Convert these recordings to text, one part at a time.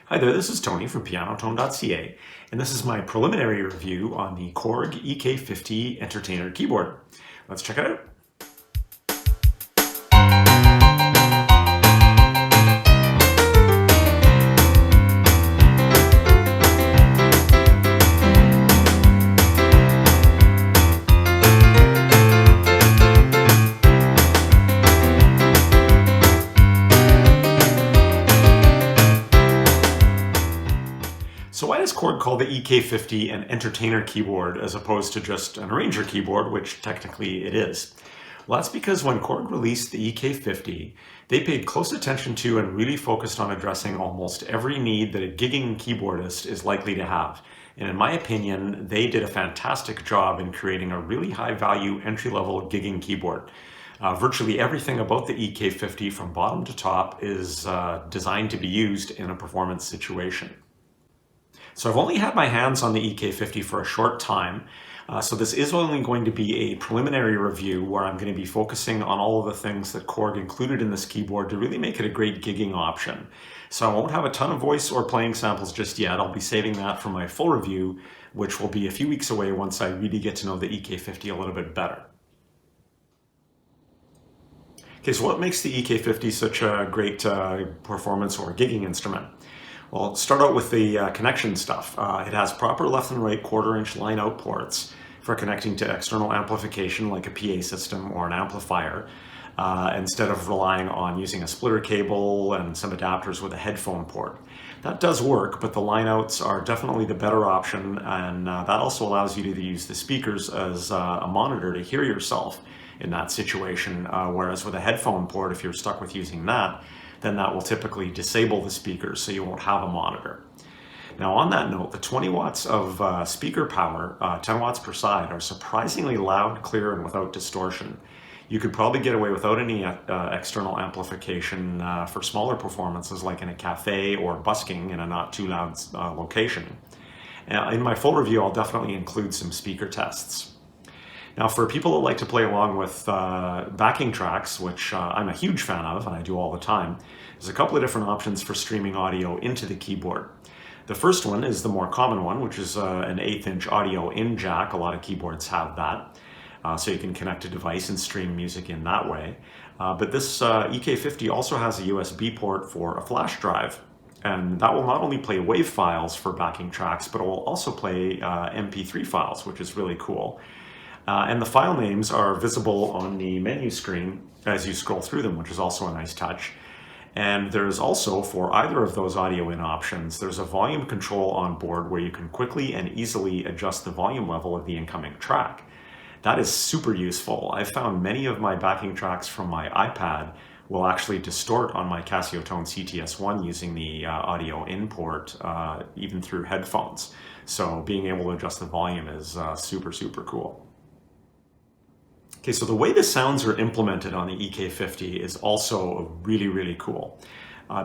Hi there, this is Tony from pianotone.ca, and this is my preliminary review on the Korg EK-50 Entertainer keyboard. Let's check it out. So why does Korg call the EK-50 an entertainer keyboard as opposed to just an arranger keyboard, which technically it is? Well, that's because when Korg released the EK-50, they paid close attention to and really focused on addressing almost every need that a gigging keyboardist is likely to have. And in my opinion, they did a fantastic job in creating a really high-value entry-level gigging keyboard. Virtually everything about the EK-50 from bottom to top is designed to be used in a performance situation. So I've only had my hands on the EK-50 for a short time, so this is only going to be a preliminary review where I'm going to be focusing on all of the things that Korg included in this keyboard to really make it a great gigging option. So I won't have a ton of voice or playing samples just yet. I'll be saving that for my full review, which will be a few weeks away once I really get to know the EK-50 a little bit better. Okay, so what makes the EK-50 such a great performance or gigging instrument? Well, let's start out with the connection stuff. It has proper left and right 1/4-inch line out ports for connecting to external amplification like a PA system or an amplifier, instead of relying on using a splitter cable and some adapters with a headphone port. That does work, but the line outs are definitely the better option, and that also allows you to use the speakers as a monitor to hear yourself in that situation, whereas with a headphone port, if you're stuck with using that, then that will typically disable the speakers so you won't have a monitor. Now on that note, the 20 watts of speaker power, 10 watts per side, are surprisingly loud, clear, and without distortion. You could probably get away without any external amplification for smaller performances like in a cafe or busking in a not too loud location. In my full review, I'll definitely include some speaker tests. Now, for people that like to play along with backing tracks, which I'm a huge fan of and I do all the time, there's a couple of different options for streaming audio into the keyboard. The first one is the more common one, which is an 1/8-inch audio in jack. A lot of keyboards have that, so you can connect a device and stream music in that way. But this EK-50 also has a USB port for a flash drive, and that will not only play WAV files for backing tracks, but it will also play MP3 files, which is really cool. And the file names are visible on the menu screen as you scroll through them, which is also a nice touch. And there's also, for either of those audio in options, there's a volume control on board where you can quickly and easily adjust the volume level of the incoming track. That is super useful. I've found many of my backing tracks from my iPad will actually distort on my Casio Tone CTS1 using the audio in port, even through headphones. So being able to adjust the volume is super, super cool. Okay, so the way the sounds are implemented on the EK-50 is also really, really cool.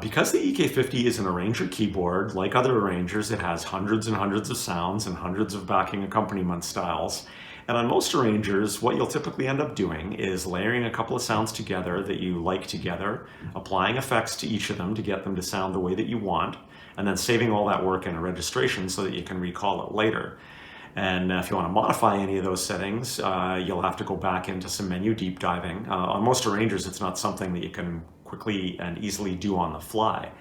Because the EK-50 is an arranger keyboard, like other arrangers, it has hundreds and hundreds of sounds and hundreds of backing accompaniment styles. And on most arrangers, what you'll typically end up doing is layering a couple of sounds together that you like together, applying effects to each of them to get them to sound the way that you want, and then saving all that work in a registration so that you can recall it later. And if you want to modify any of those settings, you'll have to go back into some menu deep diving. On most arrangers, it's not something that you can quickly and easily do on the fly.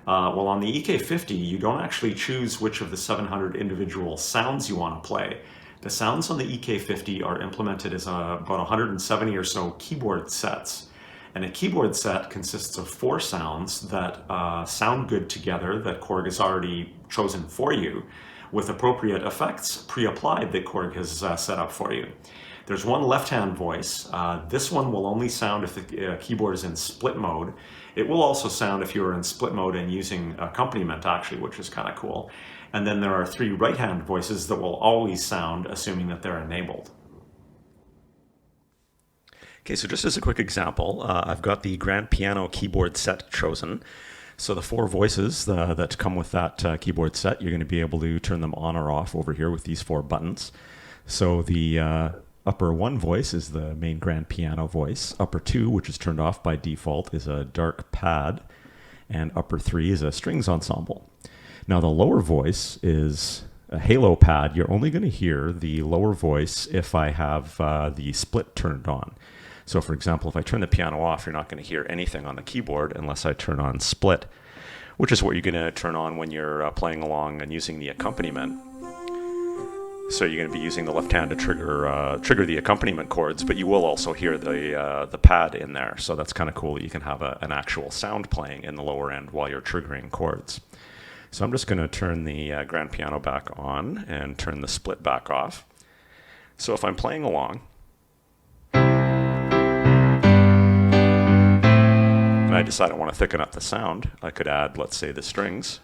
Well, on the EK-50, you don't actually choose which of the 700 individual sounds you want to play. The sounds on the EK-50 are implemented as about 170 or so keyboard sets. And a keyboard set consists of 4 sounds that sound good together that Korg has already chosen for you, with appropriate effects pre-applied that Korg has set up for you. There's one left-hand voice. This one will only sound if the keyboard is in split mode. It will also sound if you're in split mode and using accompaniment, actually, which is kind of cool. And then there are 3 right-hand voices that will always sound, assuming that they're enabled. Okay, so just as a quick example, I've got the grand piano keyboard set chosen. So the 4 voices that come with that keyboard set, you're going to be able to turn them on or off over here with these 4 buttons. So the upper 1 voice is the main grand piano voice. Upper 2, which is turned off by default, is a dark pad. And upper 3 is a strings ensemble. Now the lower voice is a halo pad. You're only going to hear the lower voice if I have the split turned on. So for example, if I turn the piano off, you're not going to hear anything on the keyboard unless I turn on split, which is what you're going to turn on when you're playing along and using the accompaniment. So you're going to be using the left hand to trigger the accompaniment chords, but you will also hear the pad in there. So that's kind of cool that you can have an actual sound playing in the lower end while you're triggering chords. So I'm just going to turn the grand piano back on and turn the split back off. So if I'm playing along, and I decide I want to thicken up the sound, I could add, let's say, the strings.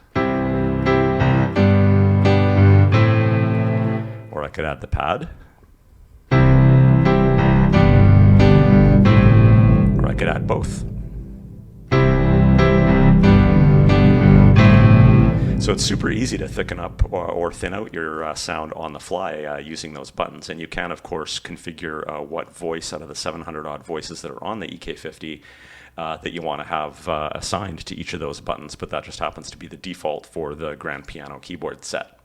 Or I could add the pad. Or I could add both. So it's super easy to thicken up or thin out your sound on the fly using those buttons. And you can, of course, configure what voice out of the 700 odd voices that are on the EK-50 that you want to have assigned to each of those buttons, but that just happens to be the default for the grand piano keyboard set.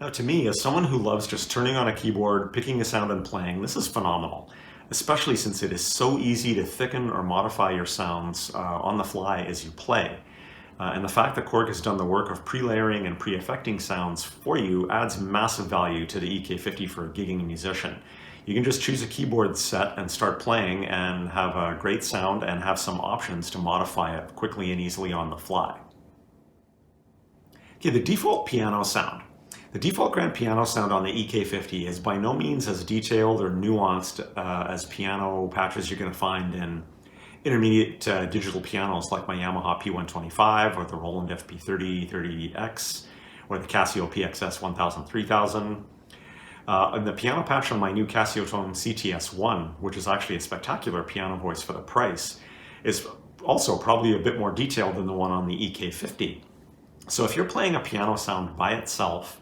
Now, to me, as someone who loves just turning on a keyboard, picking a sound and playing, this is phenomenal, especially since it is so easy to thicken or modify your sounds on the fly as you play. And the fact that Korg has done the work of pre-layering and pre-effecting sounds for you adds massive value to the EK-50 for a gigging musician. You can just choose a keyboard set and start playing and have a great sound and have some options to modify it quickly and easily on the fly. Okay, the default piano sound. The default grand piano sound on the EK-50 is by no means as detailed or nuanced as piano patches you're going to find in intermediate digital pianos like my Yamaha P125 or the Roland FP30-30X or the Casio PXS 1000-3000. And the piano patch on my new Casio Tone CTS1, which is actually a spectacular piano voice for the price, is also probably a bit more detailed than the one on the EK-50. So if you're playing a piano sound by itself,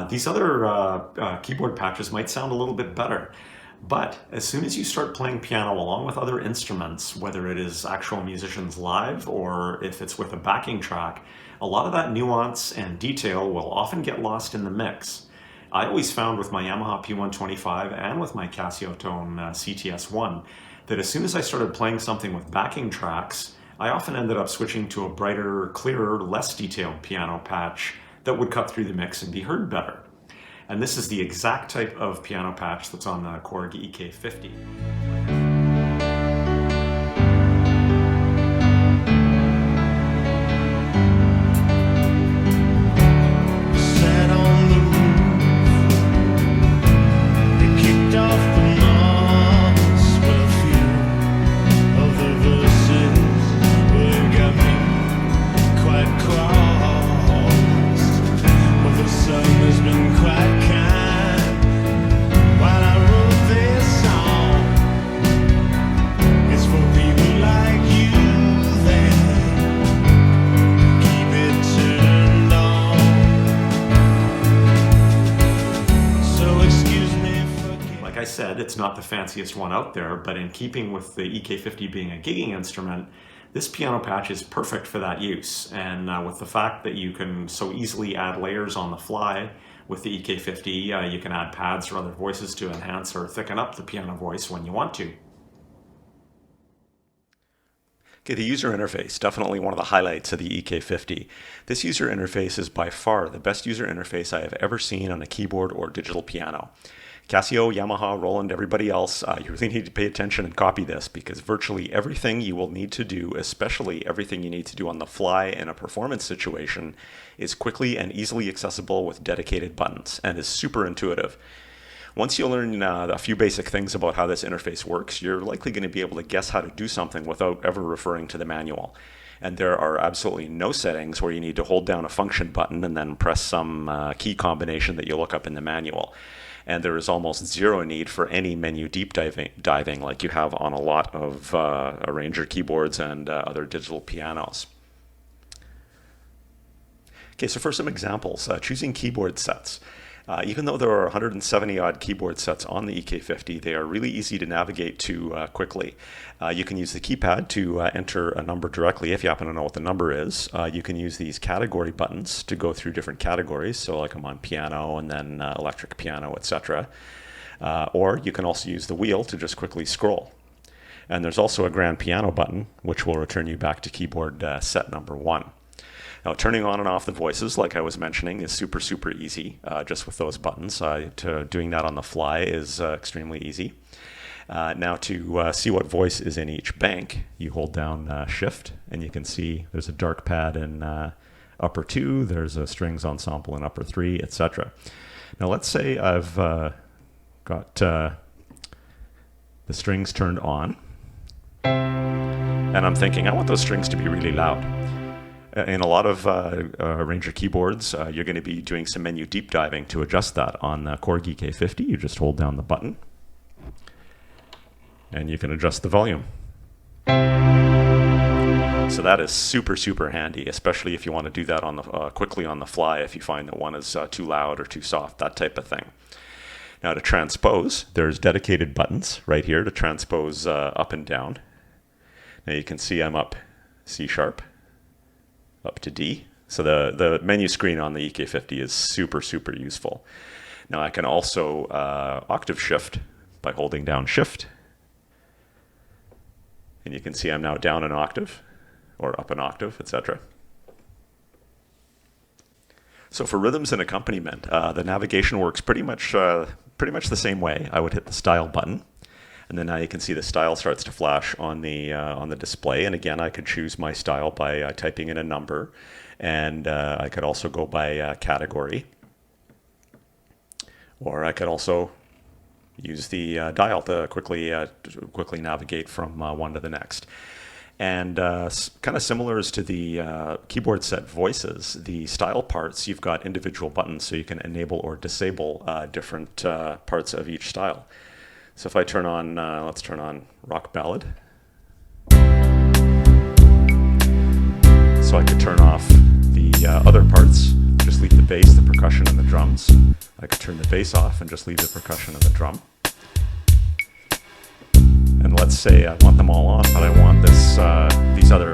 these other keyboard patches might sound a little bit better. But as soon as you start playing piano along with other instruments, whether it is actual musicians live or if it's with a backing track, a lot of that nuance and detail will often get lost in the mix. I always found with my Yamaha P125 and with my Casio Tone CTS1 that as soon as I started playing something with backing tracks, I often ended up switching to a brighter, clearer, less detailed piano patch that would cut through the mix and be heard better. And this is the exact type of piano patch that's on the Korg EK-50. It's not the fanciest one out there, but in keeping with the EK-50 being a gigging instrument, this piano patch is perfect for that use. And with the fact that you can so easily add layers on the fly with the EK-50, you can add pads or other voices to enhance or thicken up the piano voice when you want to. Okay, the user interface, definitely one of the highlights of the EK-50. This user interface is by far the best user interface I have ever seen on a keyboard or digital piano. Casio, Yamaha, Roland, everybody else, you really need to pay attention and copy this because virtually everything you will need to do, especially everything you need to do on the fly in a performance situation, is quickly and easily accessible with dedicated buttons and is super intuitive. Once you learn a few basic things about how this interface works, you're likely going to be able to guess how to do something without ever referring to the manual. And there are absolutely no settings where you need to hold down a function button and then press some key combination that you look up in the manual. And there is almost zero need for any menu deep diving like you have on a lot of arranger keyboards and other digital pianos. Okay, so for some examples, choosing keyboard sets. Even though there are 170 odd keyboard sets on the EK50, they are really easy to navigate to quickly. You can use the keypad to enter a number directly if you happen to know what the number is. You can use these category buttons to go through different categories. So like I'm on piano and then electric piano, etc. Or you can also use the wheel to just quickly scroll. And there's also a grand piano button, which will return you back to keyboard set number 1. Now, turning on and off the voices, like I was mentioning, is super, super easy just with those buttons. Doing that on the fly is extremely easy. Now, to see what voice is in each bank, you hold down Shift, and you can see there's a dark pad in upper 2, there's a strings ensemble in upper 3, etc. Now, let's say I've got the strings turned on, and I'm thinking I want those strings to be really loud. In a lot of Ranger keyboards, you're going to be doing some menu deep diving to adjust that. On the Korg EK-50, you just hold down the button, and you can adjust the volume. So that is super, super handy, especially if you want to do that on the quickly on the fly, if you find that one is too loud or too soft, that type of thing. Now to transpose, there's dedicated buttons right here to transpose up and down. Now you can see I'm up C sharp, up to D. So the menu screen on the EK-50 is super, super useful. Now I can also octave shift by holding down Shift. And you can see I'm now down an octave or up an octave, etc. So for rhythms and accompaniment, the navigation works pretty much the same way. I would hit the style button, and then now you can see the style starts to flash on the display. And again, I could choose my style by typing in a number, and I could also go by category, or I could also use the dial to quickly navigate from one to the next. And kind of similar as to the keyboard set voices, the style parts, you've got individual buttons so you can enable or disable different parts of each style. So if I turn on, let's turn on rock ballad. So I could turn off the other parts, just leave the bass, the percussion, and the drums. I could turn the bass off and just leave the percussion and the drum. And let's say I want them all on, but I want these other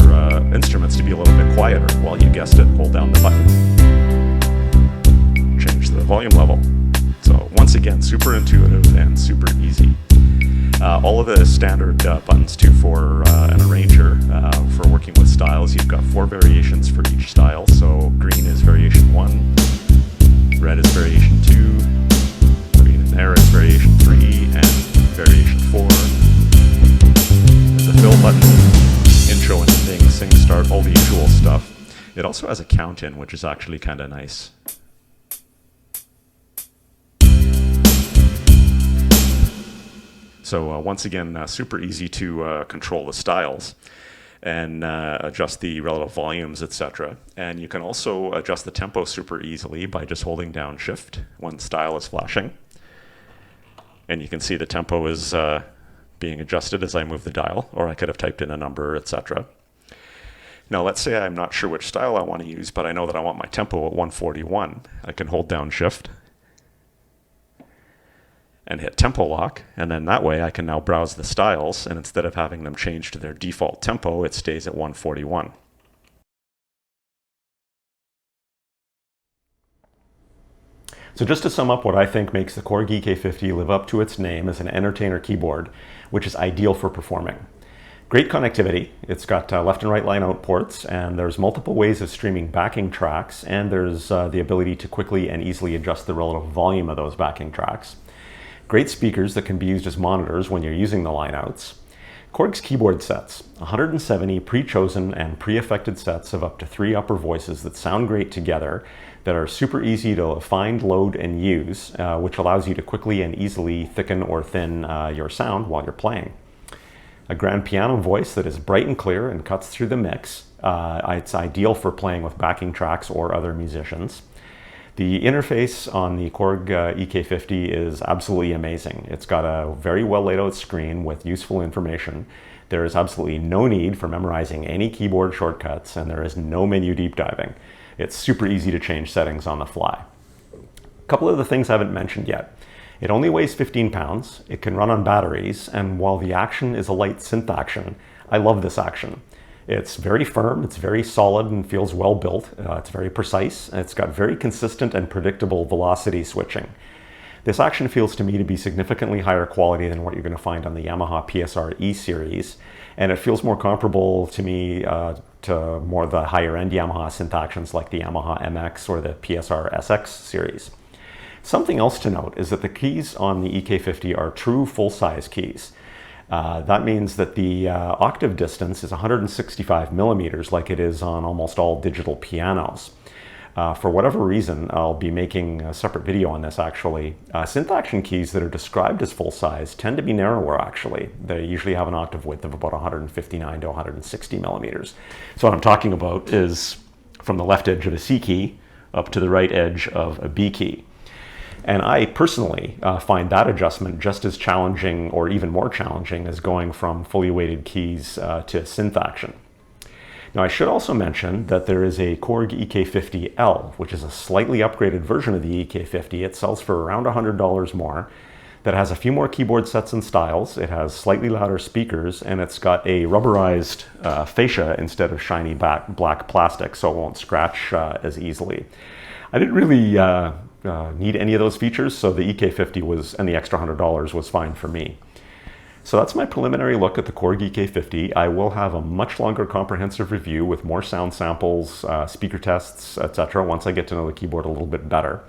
instruments to be a little bit quieter. Well, you guessed it, hold down the button. Change the volume level. So once again, super intuitive and super easy. All of the standard buttons too for an arranger for working with styles. You've got 4 variations for each style. So green is variation 1, red is variation 2, green in there is variation 3, and variation 4. The fill button, intro and ending, sing, start, all the usual stuff. It also has a count in, which is actually kind of nice. So once again, super easy to control the styles and adjust the relative volumes, etc. And you can also adjust the tempo super easily by just holding down Shift when style is flashing. And you can see the tempo is being adjusted as I move the dial, or I could have typed in a number, etc. Now let's say I'm not sure which style I want to use, but I know that I want my tempo at 141. I can hold down Shift and hit tempo lock, and then that way I can now browse the styles, and instead of having them change to their default tempo, it stays at 141. So just to sum up what I think makes the Korg EK-50 live up to its name as an entertainer keyboard, which is ideal for performing. Great connectivity. It's got left and right line out ports, and there's multiple ways of streaming backing tracks, and there's the ability to quickly and easily adjust the relative volume of those backing tracks. Great speakers that can be used as monitors when you're using the lineouts. Korg's keyboard sets, 170 pre-chosen and pre-affected sets of up to 3 upper voices that sound great together, that are super easy to find, load, and use, which allows you to quickly and easily thicken or thin your sound while you're playing. A grand piano voice that is bright and clear and cuts through the mix. It's ideal for playing with backing tracks or other musicians. The interface on the Korg EK-50 is absolutely amazing. It's got a very well laid out screen with useful information. There is absolutely no need for memorizing any keyboard shortcuts, and there is no menu deep diving. It's super easy to change settings on the fly. A couple of the things I haven't mentioned yet. It only weighs 15 pounds, it can run on batteries, and while the action is a light synth action, I love this action. It's very firm, it's very solid and feels well built, it's very precise, and it's got very consistent and predictable velocity switching. This action feels to me to be significantly higher quality than what you're going to find on the Yamaha PSR E series, and it feels more comparable to me to more the higher end Yamaha synth actions like the Yamaha MX or the PSR SX series. Something else to note is that the keys on the EK-50 are true full-size keys. That means that the octave distance is 165 millimeters like it is on almost all digital pianos. For whatever reason, I'll be making a separate video on this actually. Synth action keys that are described as full size tend to be narrower actually. They usually have an octave width of about 159 to 160 millimeters. So what I'm talking about is from the left edge of a C key up to the right edge of a B key. And I personally find that adjustment just as challenging or even more challenging as going from fully weighted keys to synth action. Now I should also mention that there is a Korg EK-50L, which is a slightly upgraded version of the EK-50. It sells for around $100 more. That has a few more keyboard sets and styles. It has slightly louder speakers, and it's got a rubberized fascia instead of shiny black plastic, so it won't scratch as easily. I didn't really need any of those features, so the EK-50 was, and the extra $100 was fine for me. So that's my preliminary look at the Korg EK-50. I will have a much longer comprehensive review with more sound samples, speaker tests, etc. once I get to know the keyboard a little bit better.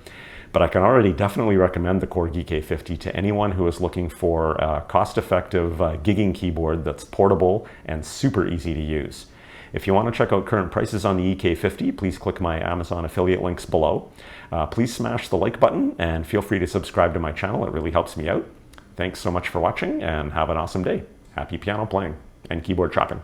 But I can already definitely recommend the Korg EK-50 to anyone who is looking for a cost-effective gigging keyboard that's portable and super easy to use. If you want to check out current prices on the EK-50, please click my Amazon affiliate links below. Please smash the like button and feel free to subscribe to my channel. It really helps me out. Thanks so much for watching and have an awesome day. Happy piano playing and keyboard chopping.